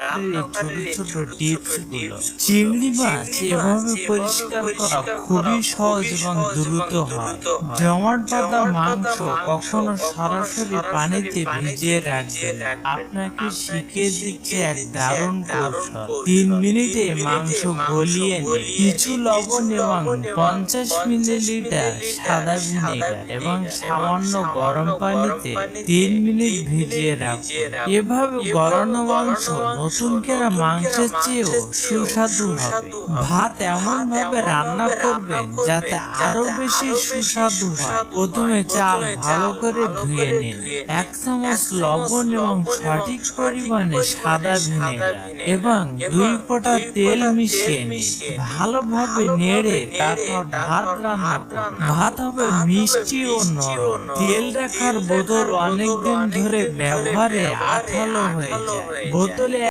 এই ছোট ছোট টিপস গুলো। চিংড়ি মাছ এভাবে পরিষ্কার করা খুবই সহজ এবং দ্রুত হয়। জমাট বাঁধা মাংস কখনো সরাসরি পানিতে ভিজিয়ে রাখবেন না। আপনাকে শিখিয়ে দিচ্ছে এক দারুণ কৌশল। 3 মিনিটে মাংস গলিয়ে নিন। কিছু লবণ এবং 50 মিলিলিটার সাদা ভিনেগার এবং সামান্য গরম পানিতে 3 মিনিট ভিজিয়ে রাখুন। এভাবে গলানো মাংস নতুন কেনা মাংসের চেয়েও সুস্বাদু হবে। ভাত এমন ভাবে রান্না করবেন যাতে আরো বেশি সুস্বাদু হয়। প্রথমে চাল ভালো করে ধুয়ে নিন। 1 চামচ লবণ এবং সঠিক পরিমাণে সাদা ভিনেগার এবং 2 ফোঁটা তেল মিশিয়ে নিন। ভালোভাবে নেড়ে তারপর ভাত রান্না করুন। ভাত হবে মিষ্টি ও নরম। তেল রাখার বোতল অনেকদিন ধরে ব্যবহারে আঠালো হয়ে যায়। বোতলে